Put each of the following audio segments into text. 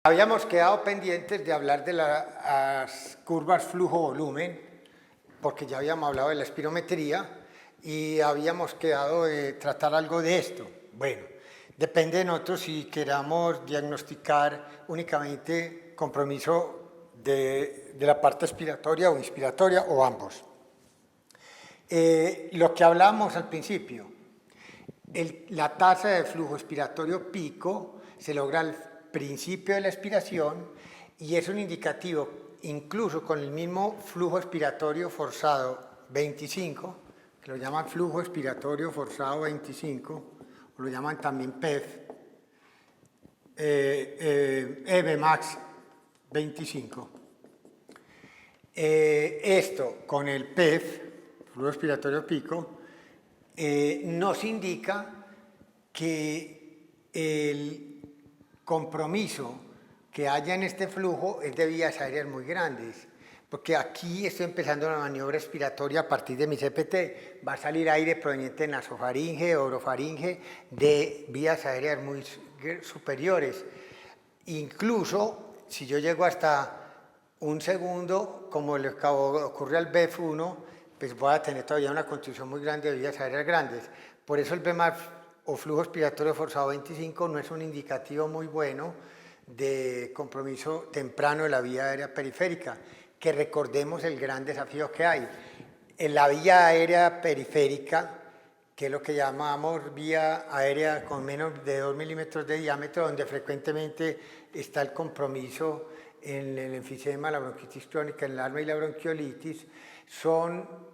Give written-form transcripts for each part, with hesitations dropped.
Habíamos quedado pendientes de hablar de las curvas flujo-volumen, porque ya habíamos hablado de la espirometría y habíamos quedado de tratar algo de esto. Bueno, depende de nosotros si queramos diagnosticar únicamente compromiso de la parte expiratoria o inspiratoria o ambos. Lo que hablábamos al principio, la tasa de flujo expiratorio pico se logra al principio de la expiración y es un indicativo, incluso con el mismo flujo expiratorio forzado 25, que lo llaman flujo expiratorio forzado 25, o lo llaman también PEF, Max 25. Esto con el PEF, flujo expiratorio pico, nos indica que el compromiso que haya en este flujo es de vías aéreas muy grandes, porque aquí estoy empezando una maniobra expiratoria a partir de mi CPT, va a salir aire proveniente de nasofaringe o orofaringe de vías aéreas muy superiores. Incluso si yo llego hasta un segundo, como le ocurre al BF1, pues voy a tener todavía una construcción muy grande de vías aéreas grandes. Por eso el Vmax o flujo expiratorio forzado 25 no es un indicativo muy bueno de compromiso temprano de la vía aérea periférica, que recordemos el gran desafío que hay. En la vía aérea periférica, que es lo que llamamos vía aérea con menos de 2 milímetros de diámetro, donde frecuentemente está el compromiso en el enfisema, la bronquitis crónica, en el asma y la bronquiolitis, son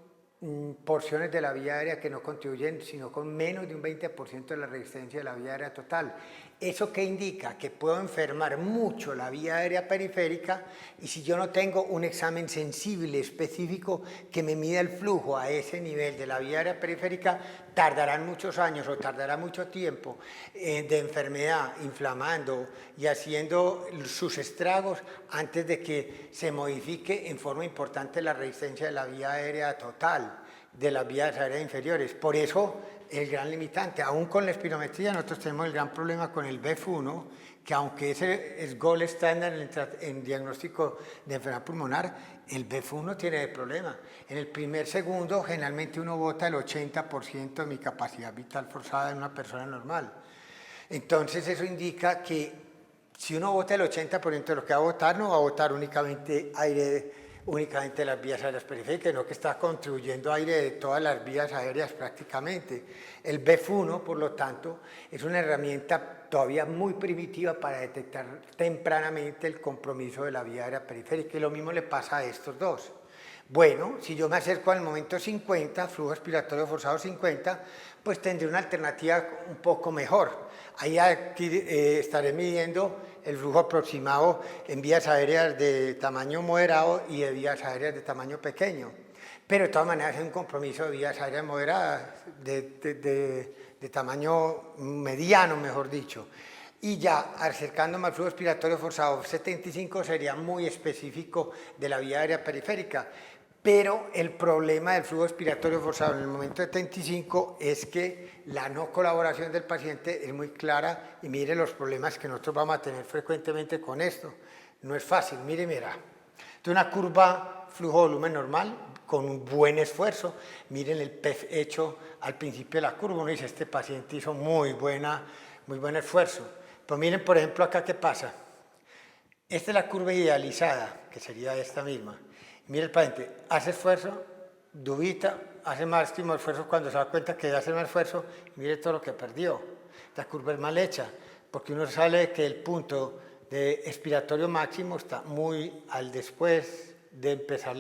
porciones de la vía aérea que no contribuyen sino con menos de un 20% de la resistencia de la vía aérea total. ¿Eso qué indica? Que puedo enfermar mucho la vía aérea periférica y si yo no tengo un examen sensible, específico, que me mida el flujo a ese nivel de la vía aérea periférica, tardarán muchos años o tardará mucho tiempo de enfermedad, inflamando y haciendo sus estragos antes de que se modifique en forma importante la resistencia de la vía aérea total, de las vías aéreas inferiores. Por eso el gran limitante, aún con la espirometría nosotros tenemos el gran problema con el BF1, que aunque ese es gold estándar en diagnóstico de enfermedad pulmonar, el BF1 tiene el problema. En el primer segundo generalmente uno bota el 80% de mi capacidad vital forzada en una persona normal. Entonces eso indica que si uno bota el 80% de lo que va a botar, no va a botar únicamente aire únicamente las vías aéreas periféricas, sino que está contribuyendo aire de todas las vías aéreas prácticamente. El BF1, por lo tanto, es una herramienta todavía muy primitiva para detectar tempranamente el compromiso de la vía aérea periférica, y lo mismo le pasa a estos dos. Bueno, si yo me acerco al momento 50, flujo expiratorio forzado 50, pues tendré una alternativa un poco mejor. Ahí estaré midiendo el flujo aproximado en vías aéreas de tamaño moderado y de vías aéreas de tamaño pequeño. Pero de todas maneras es un compromiso de vías aéreas moderadas, de tamaño mediano, mejor dicho. Y ya acercándome al flujo expiratorio forzado 75 sería muy específico de la vía aérea periférica. Pero el problema del flujo expiratorio forzado en el momento 75 es que la no colaboración del paciente es muy clara y mire los problemas que nosotros vamos a tener frecuentemente con esto. No es fácil, mira. De una curva flujo-volumen normal con un buen esfuerzo, miren el PEF hecho al principio de la curva, uno dice, este paciente hizo muy buen esfuerzo. Pues miren, por ejemplo, acá qué pasa. Esta es la curva idealizada, que sería esta misma. Mira el paciente, hace esfuerzo, dubita, hace máximo esfuerzo cuando se da cuenta que hace más esfuerzo, y mire todo lo que perdió. La curva es mal hecha, porque uno sabe que el punto de expiratorio máximo está muy al después de empezar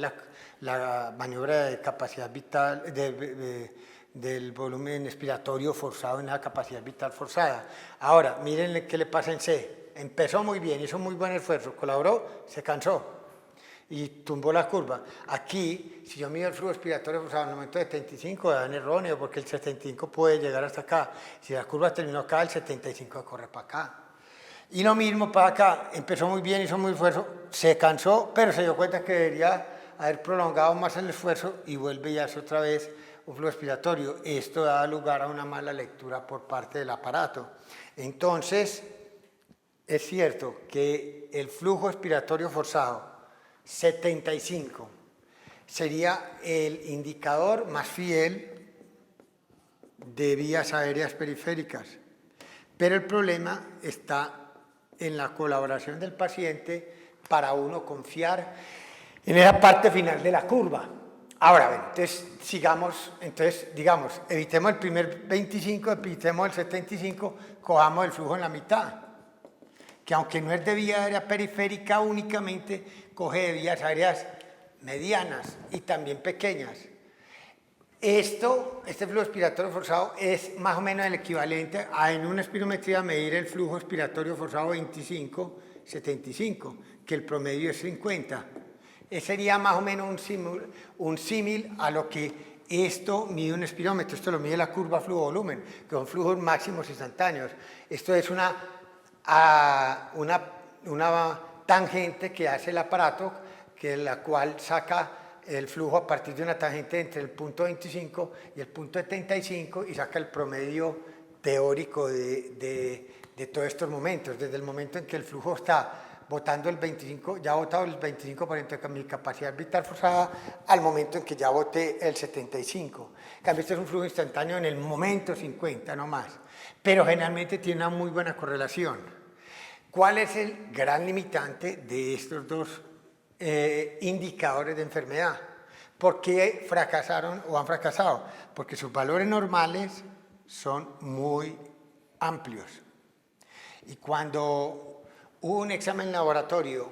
la maniobra de capacidad vital, del volumen expiratorio forzado en la capacidad vital forzada. Ahora, miren qué le pasa en C. Empezó muy bien, hizo muy buen esfuerzo, colaboró, se cansó y tumbó la curva. Aquí, si yo mido el flujo expiratorio forzado en el momento de 75, dan erróneo, porque el 75 puede llegar hasta acá. Si la curva terminó acá, el 75 corre para acá. Y lo mismo para acá, empezó muy bien, hizo muy esfuerzo, se cansó, pero se dio cuenta que debería haber prolongado más el esfuerzo y vuelve y hace otra vez un flujo expiratorio. Esto da lugar a una mala lectura por parte del aparato. Entonces, es cierto que el flujo expiratorio forzado 75 sería el indicador más fiel de vías aéreas periféricas, pero el problema está en la colaboración del paciente para uno confiar en esa parte final de la curva. Ahora, bien, entonces digamos, evitemos el primer 25, evitemos el 75, cojamos el flujo en la mitad, que aunque no es de vía aérea periférica únicamente, coge de vías aéreas medianas y también pequeñas. Este flujo expiratorio forzado es más o menos el equivalente a en una espirometría medir el flujo expiratorio forzado 25-75, que el promedio es 50. Ese sería más o menos un símil a lo que esto mide un espirómetro. Esto lo mide la curva flujo-volumen, que son flujos máximos instantáneos. Esto es una tangente que hace el aparato, la cual saca el flujo a partir de una tangente entre el punto 25 y el punto 75 y saca el promedio teórico de todos estos momentos, desde el momento en que el flujo está botando el 25, ya ha botado el 25% de mi capacidad vital forzada al momento en que ya boté el 75. En cambio, este es un flujo instantáneo en el momento 50, no más, pero generalmente tiene una muy buena correlación. ¿Cuál es el gran limitante de estos dos indicadores de enfermedad? ¿Por qué fracasaron o han fracasado? Porque sus valores normales son muy amplios. Y cuando un examen laboratorio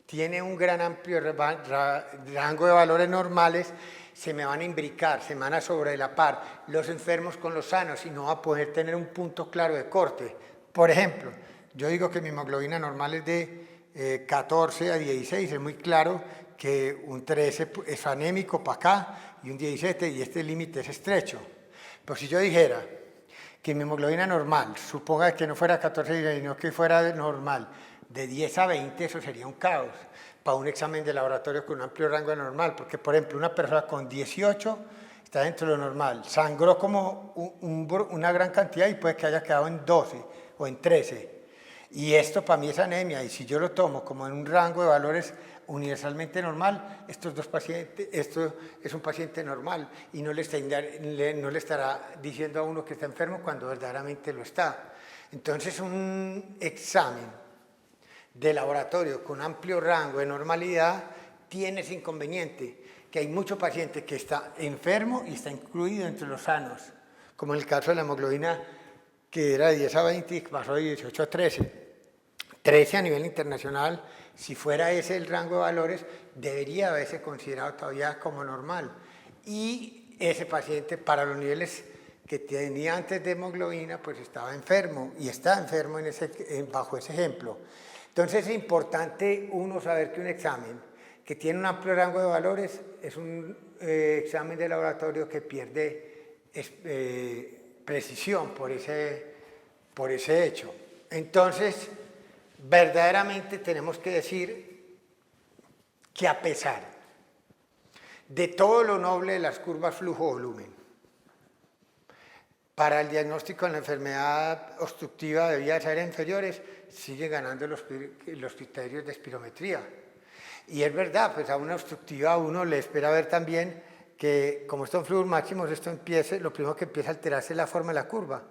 tiene un gran amplio rango de valores normales, se me van a imbricar, se me van a sobrelapar los enfermos con los sanos y no va a poder tener un punto claro de corte. Por ejemplo, yo digo que mi hemoglobina normal es de 14 a 16, es muy claro que un 13 es anémico para acá y un 17 y este límite es estrecho. Pero si yo dijera que mi hemoglobina normal, suponga que no fuera 14, sino que fuera normal, de 10 a 20, eso sería un caos para un examen de laboratorio con un amplio rango de normal, porque por ejemplo una persona con 18 está dentro de lo normal, sangró como una gran cantidad y puede que haya quedado en 12 o en 13. Y esto para mí es anemia, y si yo lo tomo como en un rango de valores universalmente normal, estos dos pacientes, esto es un paciente normal y no le estará diciendo a uno que está enfermo cuando verdaderamente lo está. Entonces un examen de laboratorio con amplio rango de normalidad tiene ese inconveniente, que hay mucho paciente que está enfermo y está incluido entre los sanos, como en el caso de la hemoglobina que era de 10 a 20 y pasó de 18 a 13. 13 a nivel internacional, si fuera ese el rango de valores, debería haberse considerado todavía como normal. Y ese paciente, para los niveles que tenía antes de hemoglobina, pues estaba enfermo y está enfermo bajo ese ejemplo. Entonces es importante uno saber que un examen que tiene un amplio rango de valores es un examen de laboratorio que pierde precisión por ese hecho. Entonces, verdaderamente tenemos que decir que a pesar de todo lo noble de las curvas flujo-volumen, para el diagnóstico de la enfermedad obstructiva de vías aéreas inferiores, sigue ganando los criterios de espirometría. Y es verdad, pues a una obstructiva uno le espera ver también que, como estos flujos máximos, lo primero que empieza a alterarse es la forma de la curva.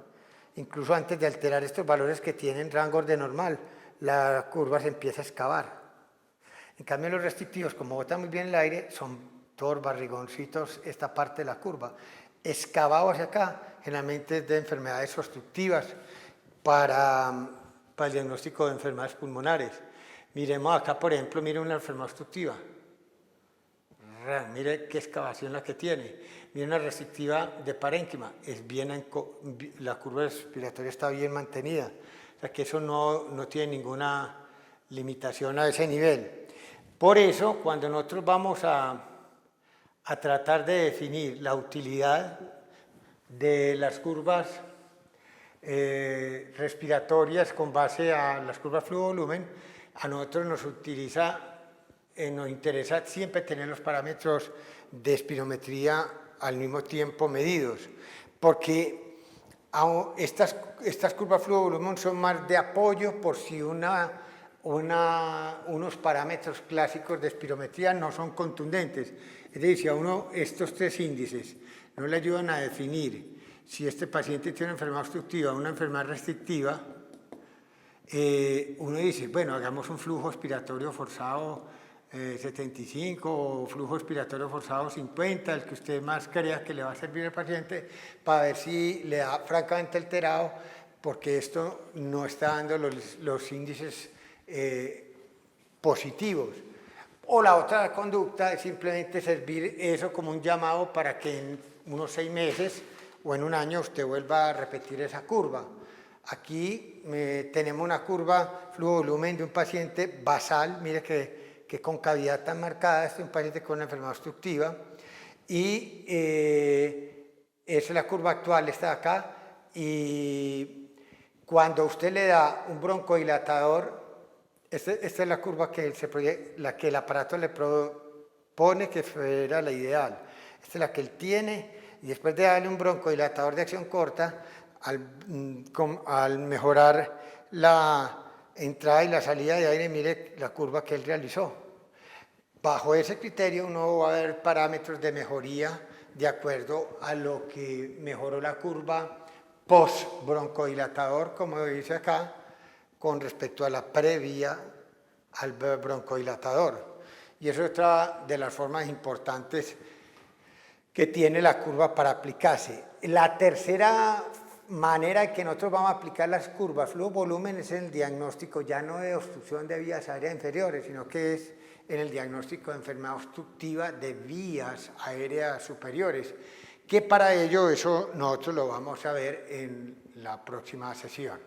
Incluso antes de alterar estos valores que tienen rangos de normal, la curva se empieza a excavar. En cambio, los restrictivos, como botan muy bien el aire, son todos barrigoncitos esta parte de la curva. Excavado hacia acá, generalmente es de enfermedades obstructivas para el diagnóstico de enfermedades pulmonares. Miremos acá, por ejemplo, mire una enfermedad obstructiva. Mire qué excavación la que tiene. Mire una restrictiva de parénquima. La curva respiratoria está bien mantenida. O sea que eso no tiene ninguna limitación a ese nivel. Por eso, cuando nosotros vamos a tratar de definir la utilidad de las curvas respiratorias con base a las curvas flujo-volumen, a nosotros nos interesa siempre tener los parámetros de espirometría al mismo tiempo medidos, porque Estas curvas flujo-volumen son más de apoyo por si unos parámetros clásicos de espirometría no son contundentes. Es decir, si a uno estos tres índices no le ayudan a definir si este paciente tiene una enfermedad obstructiva o una enfermedad restrictiva, uno dice, bueno, hagamos un flujo expiratorio forzado 75 o flujo expiratorio forzado 50, el que usted más crea que le va a servir al paciente, para ver si le da francamente alterado, porque esto no está dando los índices positivos. O la otra conducta es simplemente servir eso como un llamado para que en unos 6 meses o en un año usted vuelva a repetir esa curva. Aquí tenemos una curva flujo-volumen de un paciente basal, mire que con cavidad tan marcada, este es un paciente con una enfermedad obstructiva, y esa es la curva actual, esta de acá, y cuando usted le da un broncodilatador, esta es la curva que la que el aparato le propone que fuera la ideal, esta es la que él tiene, y después de darle un broncodilatador de acción corta, al mejorar la entrada y la salida de aire, mire la curva que él realizó. Bajo ese criterio uno va a ver parámetros de mejoría de acuerdo a lo que mejoró la curva post-broncodilatador, como dice acá, con respecto a la previa al broncodilatador. Y eso es otra de las formas importantes que tiene la curva para aplicarse. La tercera manera en que nosotros vamos a aplicar las curvas flujo-volumen es en el diagnóstico ya no de obstrucción de vías aéreas inferiores, sino que es en el diagnóstico de enfermedad obstructiva de vías aéreas superiores, que para ello eso nosotros lo vamos a ver en la próxima sesión.